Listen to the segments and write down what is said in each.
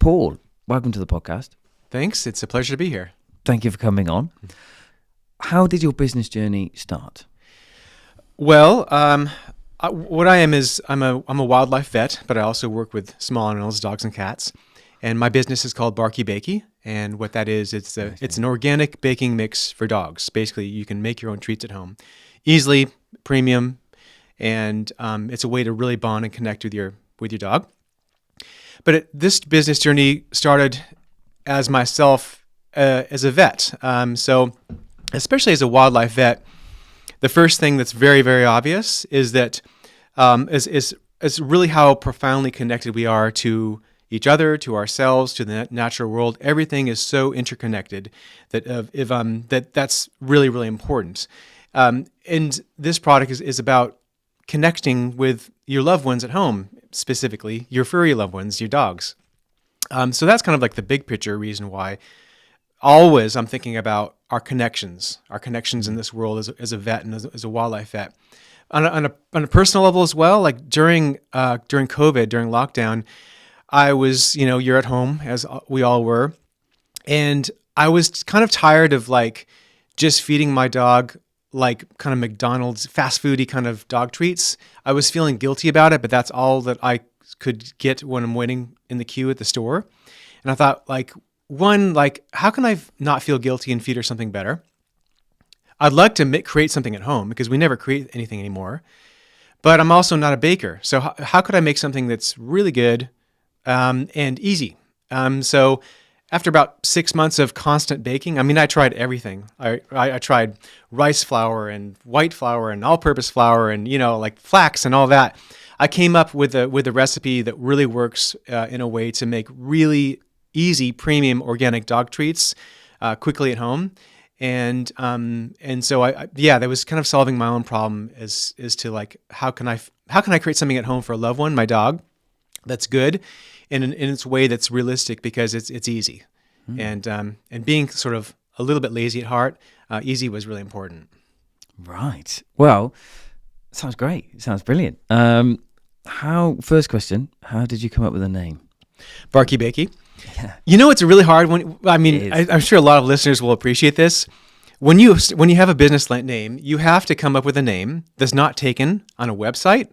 Paul, welcome to the podcast. Thanks. It's a pleasure to be here. Thank you for coming on. How did your business journey start? Well, what I am is I'm a wildlife vet, but I also work with small animals, dogs and cats. And my business is called BarkyBakey. And what that is, it's an organic baking mix for dogs. Basically, you can make your own treats at home, easily, premium, and it's a way to really bond and connect with your dog. But this business journey started as myself as a vet. So, especially as a wildlife vet, the first thing that's very, very obvious is that is really how profoundly connected we are to each other, to ourselves, to the natural world. Everything is so interconnected that that's really, really important. And this product is about connecting with your loved ones at home, specifically your furry loved ones, your dogs. So that's kind of like the big picture reason why always I'm thinking about our connections in this world as a vet and as a wildlife vet. On a personal level as well, like during COVID, during lockdown, I was, you're at home as we all were, and I was kind of tired of like just feeding my dog like kind of McDonald's fast foody kind of dog treats. I was feeling guilty about it, but that's all that I could get when I'm waiting in the queue at the store. And I thought, how can I not feel guilty and feed her something better? I'd like to create something at home because we never create anything anymore, but I'm also not a baker. So how could I make something that's really good and easy? So after about 6 months of constant baking, I tried everything. I tried rice flour and white flour and all-purpose flour and, like flax and all that. I came up with a recipe that really works in a way to make really easy premium organic dog treats quickly at home. And so that was kind of solving my own problem as to like, how can I create something at home for a loved one, my dog, that's good in its way that's realistic because it's easy. And being sort of a little bit lazy at heart, easy was really important. Right. Well, sounds great. It sounds brilliant. First question, how did you come up with the name? BarkyBakey. Yeah. It's a really hard one. I'm sure a lot of listeners will appreciate this. When you have a business name, you have to come up with a name that's not taken on a website,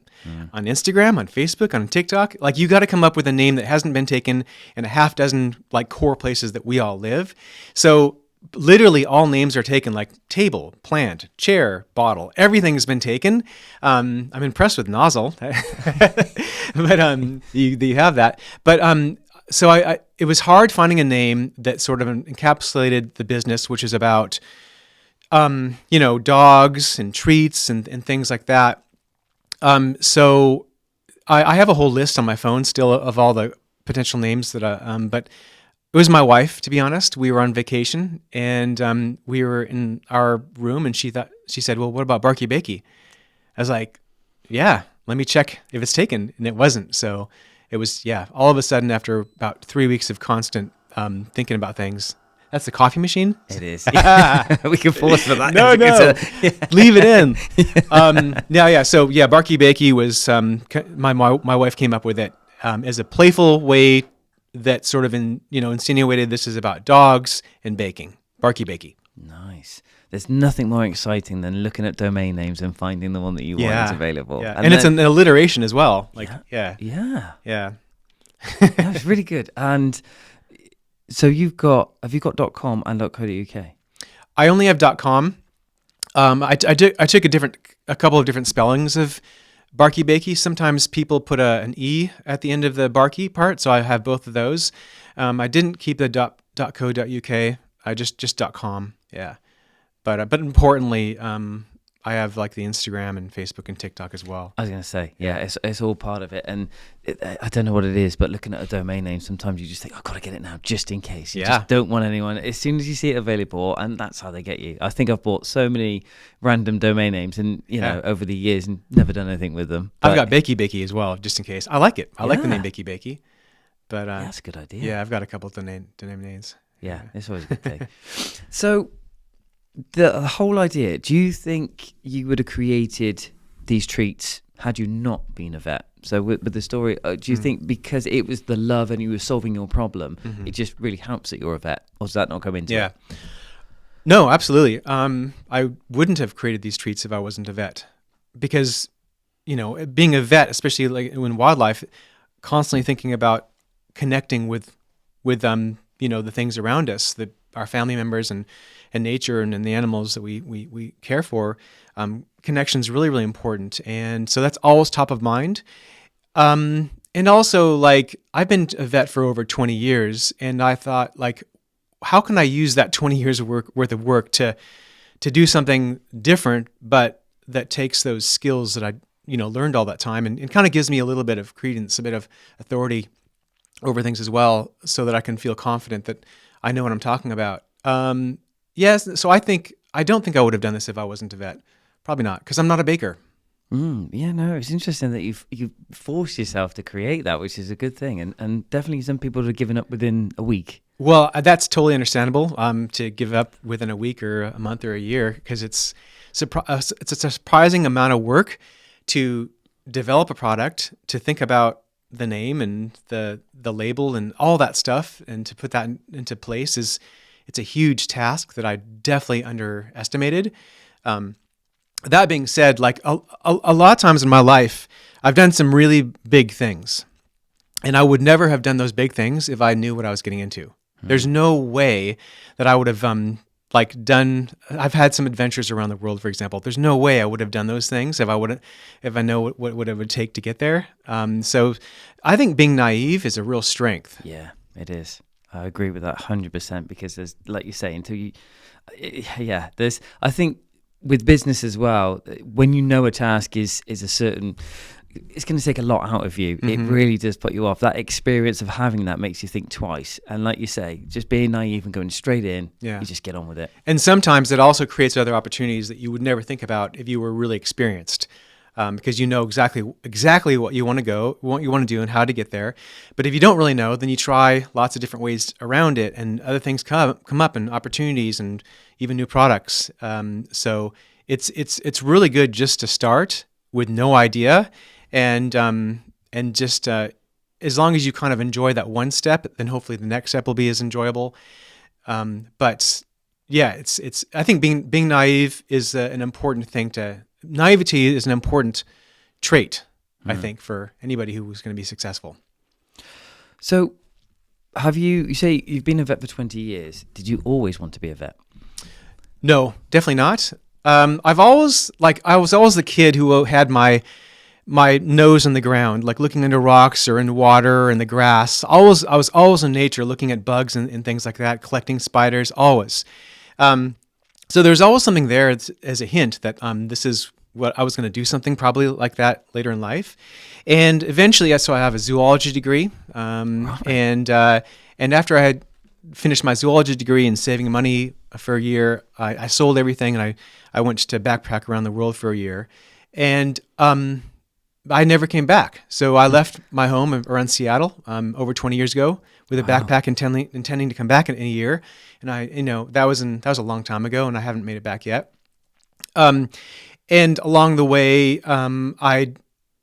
on Instagram, on Facebook, on TikTok. Like, you got to come up with a name that hasn't been taken in a half dozen like core places that we all live. So literally all names are taken, like table, plant, chair, bottle. Everything has been taken. I'm impressed with nozzle, but you have that. But so it was hard finding a name that sort of encapsulated the business, which is about dogs and treats and things like that. So I have a whole list on my phone still of all the potential names but it was my wife, to be honest. We were on vacation and we were in our room and she said, well, what about BarkyBakey? I was like, yeah, let me check if it's taken. And it wasn't. So it was, all of a sudden after about 3 weeks of constant thinking about things. That's the coffee machine? It is. Yeah. We can pause for that. No. Leave it in. So BarkyBakey was, my wife came up with it as a playful way that sort of insinuated this is about dogs and baking. BarkyBakey. Nice. There's nothing more exciting than looking at domain names and finding the one that you want is available. Yeah. And it's an alliteration as well. Yeah. It's really good. And so have you got .com and .co.uk? I only have .com. I took a couple of different spellings of BarkyBakey. Sometimes people put an E at the end of the Barky part, so I have both of those. I didn't keep the .co.uk. I just .com. Yeah. But importantly, I have like the Instagram and Facebook and TikTok as well. I was going to say, it's all part of it. And I don't know what it is, but looking at a domain name, sometimes you just think, I've got to get it now just in case. You just don't want anyone. As soon as you see it available, and that's how they get you. I think I've bought so many random domain names and, over the years and never done anything with them. But I've got BakeyBakey as well, just in case. I like it. I like the name BakeyBakey. But that's a good idea. Yeah, I've got a couple of domain names. Yeah, it's always a good thing. So the whole idea, do you think you would have created these treats had you not been a vet? So with the story, do you think because it was the love and you were solving your problem, it just really helps that you're a vet? Or does that not come into it? No, absolutely. I wouldn't have created these treats if I wasn't a vet, because, being a vet, especially like in wildlife, constantly thinking about connecting with the things around us, our family members and nature and the animals that we care for. Connection is really, really important. And so that's always top of mind. And also, like, I've been a vet for over 20 years, and I thought, like, how can I use that 20 years of worth of work to do something different, but that takes those skills that I learned all that time, and kind of gives me a little bit of credence, a bit of authority over things as well, so that I can feel confident that I know what I'm talking about. Yes, so I don't think I would have done this if I wasn't a vet. Probably not, because I'm not a baker. Yeah, no, it's interesting that you forced yourself to create that, which is a good thing, and definitely some people have given up within a week. Well, that's totally understandable, to give up within a week or a month or a year, because it's a surprising amount of work to develop a product, to think about the name and the label and all that stuff, and to put that into place it's a huge task that I definitely underestimated. That being said, like a lot of times in my life, I've done some really big things, and I would never have done those big things if I knew what I was getting into. There's no way that I would have I've had some adventures around the world, for example. There's no way I would have done those things if I know what it would take to get there. So I think being naive is a real strength. Yeah, it is. I agree with that 100%, because there's, like you say, I think with business as well, when you know a task is a certain, it's going to take a lot out of you. It really does put you off. That experience of having that makes you think twice. And like you say, just being naive and going straight in, you just get on with it. And sometimes it also creates other opportunities that you would never think about if you were really experienced, because you know exactly what you want to do and how to get there. But if you don't really know, then you try lots of different ways around it, and other things come up, and opportunities and even new products. So it's really good just to start with no idea. And just as long as you kind of enjoy that one step, then hopefully the next step will be as enjoyable. But yeah, it's I think being naive is an important thing. Naivety is an important trait, I think, for anybody who is going to be successful. So, you say you've been a vet for 20 years. Did you always want to be a vet? No, definitely not. I was always the kid who had my nose in the ground, like looking into rocks or in water or in the grass. I was always in nature, looking at bugs and things like that, collecting spiders, always. So there's always something there as a hint that this is what I was going to do, something probably like that later in life. And eventually, so I have a zoology degree. And after I had finished my zoology degree and saving money for a year, I sold everything, and I went to backpack around the world for a year. And I never came back. So I left my home around Seattle over 20 years ago with a backpack, intending to come back in a year. And that was a long time ago, and I haven't made it back yet. And along the way, I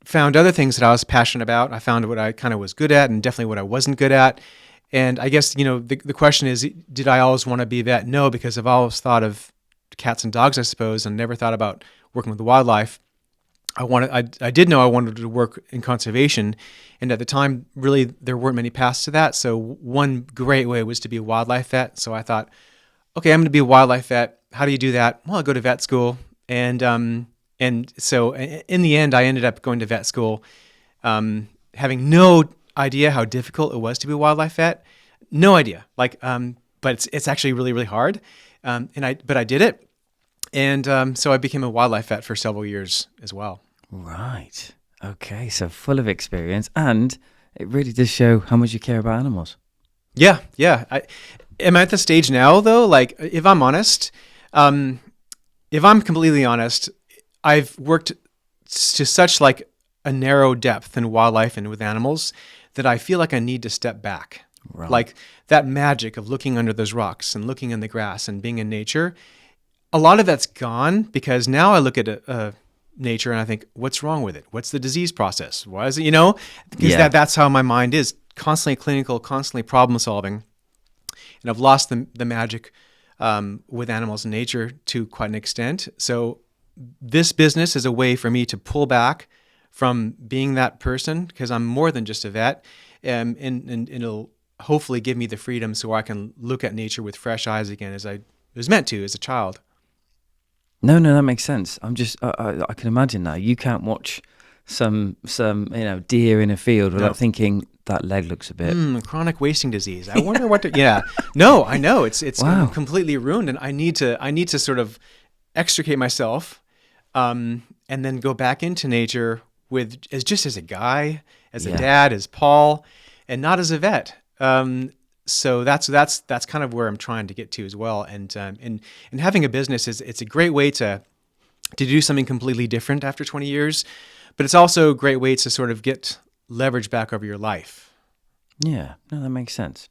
found other things that I was passionate about. I found what I kind of was good at, and definitely what I wasn't good at. And I guess, the question is, did I always want to be a vet? No, because I've always thought of cats and dogs, I suppose, and never thought about working with wildlife. I did know I wanted to work in conservation, and at the time, really, there weren't many paths to that. So one great way was to be a wildlife vet. So I thought, okay, I'm going to be a wildlife vet. How do you do that? Well, I'll go to vet school. And so in the end, I ended up going to vet school, having no idea how difficult it was to be a wildlife vet. No idea. But it's actually really, really hard. But I did it. And so I became a wildlife vet for several years as well. Right. Okay. So full of experience, and it really does show how much you care about animals. Yeah. Am I at the stage now, though? Like, if I'm honest, if I'm completely honest, I've worked to such like a narrow depth in wildlife and with animals that I feel like I need to step back. Right. Like that magic of looking under those rocks and looking in the grass and being in nature, a lot of that's gone, because now I look at nature and I think, what's wrong with it? What's the disease process? Why is it, because that's how my mind is, constantly clinical, constantly problem solving. And I've lost the magic with animals and nature to quite an extent. So this business is a way for me to pull back from being that person, because I'm more than just a vet, and it'll hopefully give me the freedom so I can look at nature with fresh eyes again, as I was meant to as a child. No, that makes sense. I'm just, I can imagine now. You can't watch some deer in a field without thinking that leg looks a bit chronic wasting disease. I wonder what to. Yeah, no, I know it's Wow. completely ruined, and I need to sort of extricate myself, and then go back into nature as a guy, as a dad, as Paul, and not as a vet. So that's kind of where I'm trying to get to as well. And having a business it's a great way to do something completely different after 20 years, but it's also a great way to sort of get leverage back over your life. Yeah, no, that makes sense.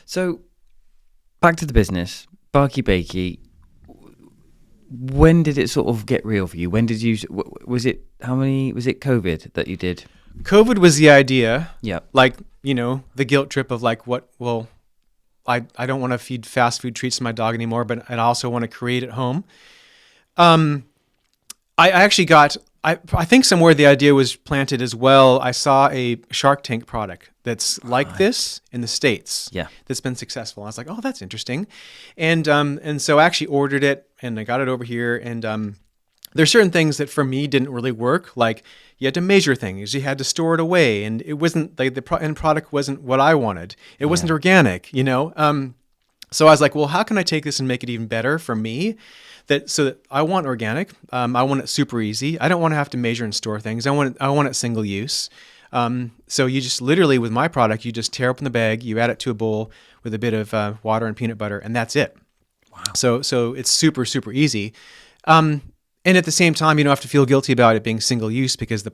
So back to the business, BarkyBakey. When did it sort of get real for you? When did you, was it COVID that you did? COVID was the idea. Yeah. Like, the guilt trip of like, I don't want to feed fast food treats to my dog anymore, but I also want to create at home. I actually I think somewhere the idea was planted as well. I saw a Shark Tank product that's like this in the States. Yeah. That's been successful. I was like, oh, that's interesting. And so I actually ordered it and I got it over here. And there's certain things that for me didn't really work. Like you had to measure things, you had to store it away, and it wasn't like the end product wasn't what I wanted. It wasn't organic, So I was like, well, how can I take this and make it even better for me? So that I want organic. I want it super easy. I don't want to have to measure and store things. I want it single use. So you just literally with my product, you just tear open the bag, you add it to a bowl with a bit of water and peanut butter, and that's it. Wow. So it's super, super easy. And at the same time, you don't have to feel guilty about it being single use because the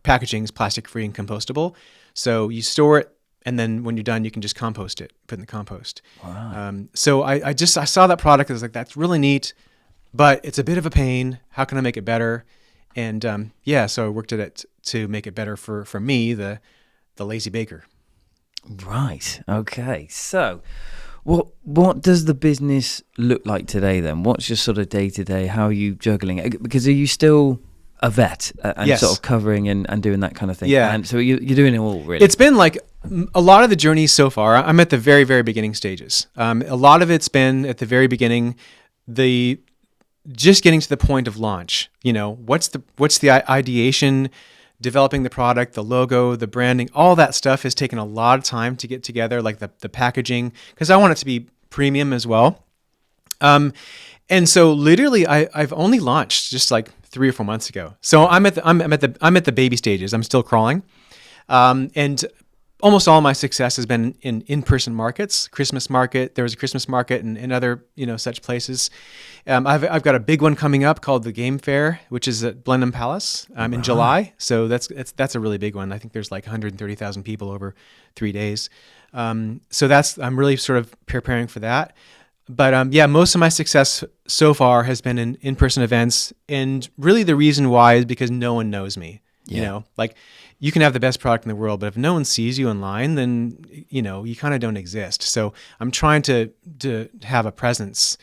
packaging is plastic free and compostable. So you store it, and then when you're done, you can just compost it, put it in the compost. Wow. So I saw that product. I was like, that's really neat, but it's a bit of a pain. How can I make it better? And so I worked at it to make it better for me, the lazy baker. Right. Okay. So what does the business look like today then? What's your sort of day-to-day? How are you juggling it? Because are you still a vet and Yes. sort of covering and doing that kind of thing? Yeah. And so you're doing it all, really? It's been like a lot of the journey so far. I'm at the very, very beginning stages. A lot of it's been at the very beginning, just getting to the point of launch. What's the ideation, developing the product, the logo, the branding, all that stuff has taken a lot of time to get together, like the packaging, because I want it to be premium as well. And so literally I've only launched just like 3 or 4 months ago. So I'm at the baby stages. I'm still crawling. And almost all my success has been in-person markets, Christmas market. There was a Christmas market and other, such places. I've got a big one coming up called the Game Fair, which is at Blenheim Palace in July. So that's a really big one. I think there's like 130,000 people over 3 days. So I'm really sort of preparing for that. But most of my success so far has been in in-person events, and really the reason why is because no one knows me. Like you can have the best product in the world, but if no one sees you online, then you kind of don't exist. So I'm trying to have a presence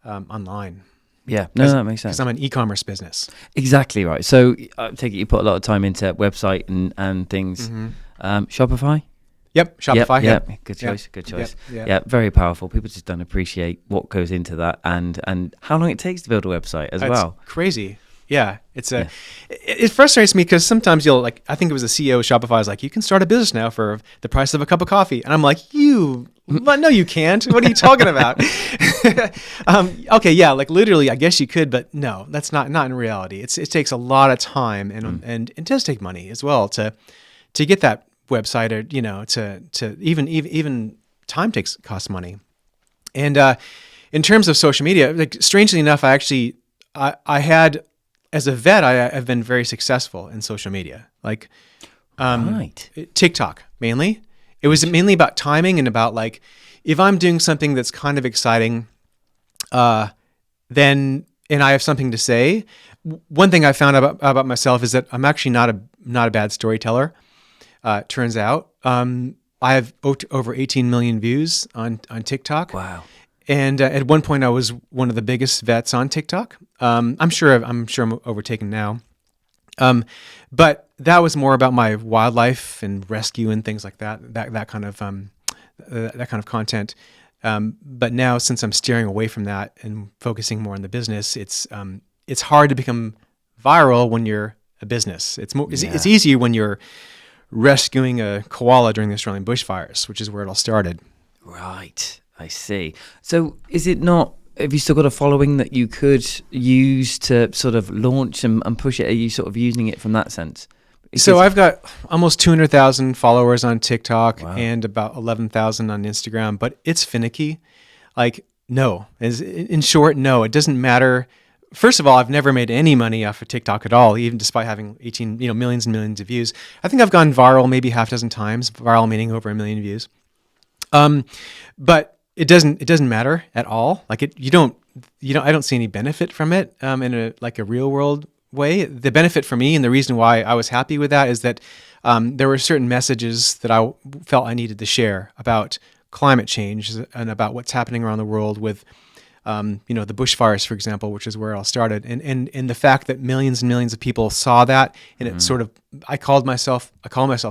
online. Yeah, no, that makes sense. Because I'm an e-commerce business. Exactly right. So I take it you put a lot of time into website and things. Mm-hmm. Shopify? Yep, Shopify. Yep. Good choice. Good choice. Yep. Yeah, very powerful. People just don't appreciate what goes into that and how long it takes to build a website as well. Crazy. Yeah, it frustrates me because sometimes I think it was the CEO of Shopify was like, you can start a business now for the price of a cup of coffee. And I'm like, but no, you can't. What are you talking about? Okay, yeah, like literally, I guess you could, but no, that's not in reality. It takes a lot of time and it does take money as well to get that website, or to even time costs money. And in terms of social media, like strangely enough, I had, as a vet, I've been very successful in social media, like TikTok mainly. It was mainly about timing and about like, if I'm doing something that's kind of exciting, then and I have something to say, one thing I found about myself is that I'm actually not a bad storyteller. Turns out, I have over 18 million views on TikTok. Wow. And at one point, I was one of the biggest vets on TikTok. I'm sure I'm overtaken now. But that was more about my wildlife and rescue and things like that. That kind of content. But now, since I'm steering away from that and focusing more on the business, it's hard to become viral when you're a business. It's easier when you're rescuing a koala during the Australian bushfires, which is where it all started. Right, I see. So is it not, have you still got a following that you could use to sort of launch and push it? Are you sort of using it from that sense? So I've got almost 200,000 followers on TikTok and about 11,000 on Instagram, but it's finicky. Like, no. In short, no. It doesn't matter. First of all, I've never made any money off of TikTok at all, even despite having millions and millions of views. I think I've gone viral maybe half dozen times. Viral meaning over 1 million views. But it doesn't matter at all. Like I don't see any benefit from it in a real world way. The benefit for me and the reason why I was happy with that is that there were certain messages that I felt I needed to share about climate change and about what's happening around the world with the bushfires, for example, which is where it all started, and the fact that millions and millions of people saw that, and it sort of, I call myself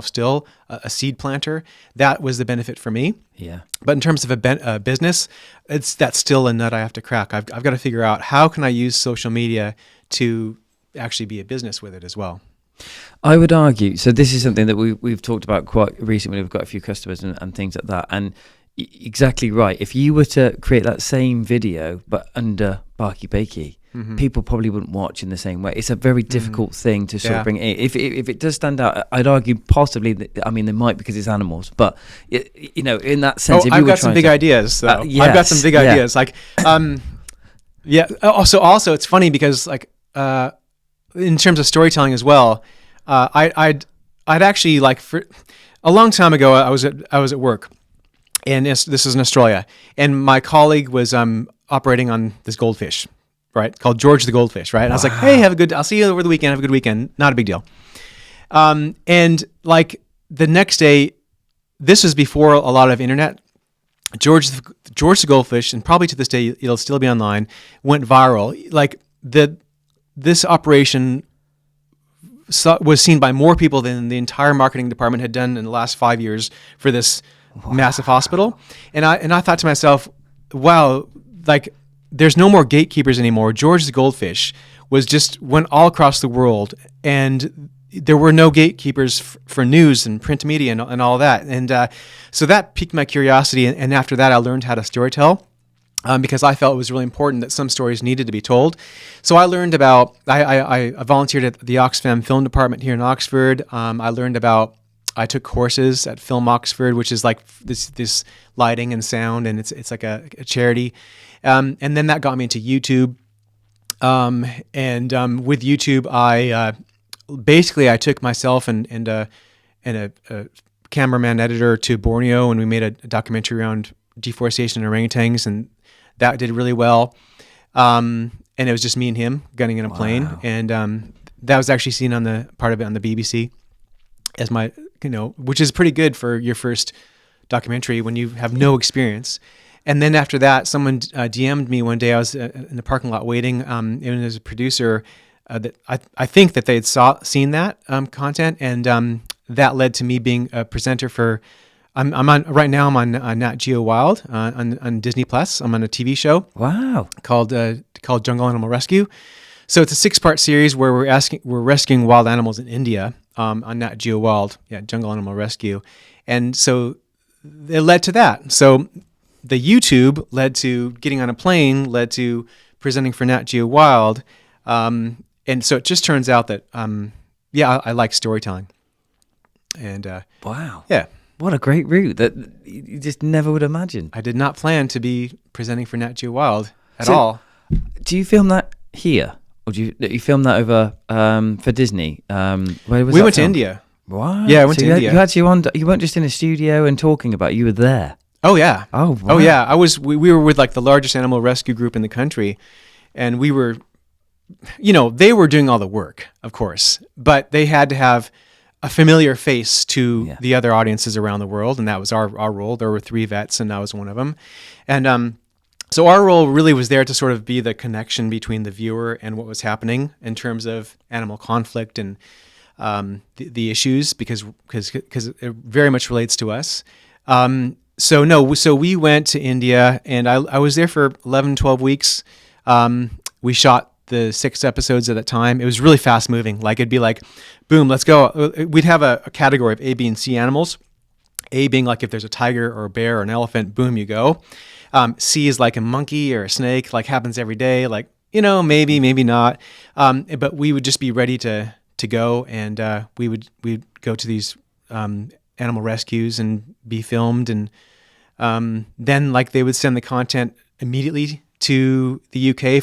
still a seed planter. That was the benefit for me. Yeah. But in terms of a business, that's still a nut I have to crack. I've got to figure out how can I use social media to actually be a business with it as well. I would argue, so this is something that we've talked about quite recently. We've got a few customers and things like that, and exactly right. If you were to create that same video but under BarkyBakey, people probably wouldn't watch in the same way. It's a very difficult thing to sort of bring in. If it does stand out, I'd argue possibly that, I mean, they might because it's animals, but in that sense, if you I've got some big ideas though. Yes, I've got some big ideas. Like, Also, it's funny because in terms of storytelling as well, I'd actually for a long time ago, I was at work. And this is in Australia, and my colleague was operating on this goldfish, right, called George the goldfish, right? And I was like, hey, I'll see you over the weekend. Have a good weekend. Not a big deal. And the next day, this was before a lot of internet. George the goldfish, and probably to this day it'll still be online, went viral. This operation was seen by more people than the entire marketing department had done in the last 5 years for this massive hospital. And I thought to myself, wow, there's no more gatekeepers anymore. George the goldfish went all across the world, and there were no gatekeepers for news and print media and all that. And so that piqued my curiosity. And after that, I learned how to storytell. Because I felt it was really important that some stories needed to be told. So I learned about, I volunteered at the Oxfam Film Department here in Oxford. I took courses at Film Oxford, which is like this lighting and sound, and it's like a charity. And then that got me into YouTube. With YouTube, I took myself and a cameraman editor to Borneo, and we made a documentary around deforestation and orangutans, and that did really well. And it was just me and him gunning in a plane, and that was actually seen on the BBC as my, which is pretty good for your first documentary when you have no experience. And then after that, someone DM'd me one day. I was in the parking lot waiting, and as a producer, that I think that they had seen that content, and that led to me being a presenter for. I'm on right now. I'm on Nat Geo Wild on Disney Plus. I'm on a TV show. Wow. Called Jungle Animal Rescue. So it's a 6-part series where we're rescuing wild animals in India on Nat Geo Wild. Yeah, Jungle Animal Rescue, and so it led to that. So the YouTube led to getting on a plane, led to presenting for Nat Geo Wild, and so it just turns out that I like storytelling. And wow. Yeah. What a great route that you just never would imagine. I did not plan to be presenting for Nat Geo Wild at all. Do you film that here, or do you film that over for Disney? Where was we that went to filmed? India. Wow. Yeah, I went to India. You actually you weren't just in a studio and talking about it, you were there. Oh yeah. Oh wow. Oh yeah. We were with the largest animal rescue group in the country, and we were they were doing all the work, of course, but they had to have a familiar face to the other audiences around the world, and that was our role. There were 3 vets, and I was one of them. And so our role really was there to sort of be the connection between the viewer and what was happening in terms of animal conflict and the issues, because it very much relates to us. So we went to India, and I was there for 11, 12 weeks. We shot the 6 episodes at a time. It was really fast moving. Like, it'd be like, boom, let's go. We'd have a category of A, B, and C animals. A being like if there's a tiger or a bear or an elephant, boom, you go. C is like a monkey or a snake, like happens every day, like, maybe not. But we would just be ready to go, and we'd go to these animal rescues and be filmed, and then like they would send the content immediately to the UK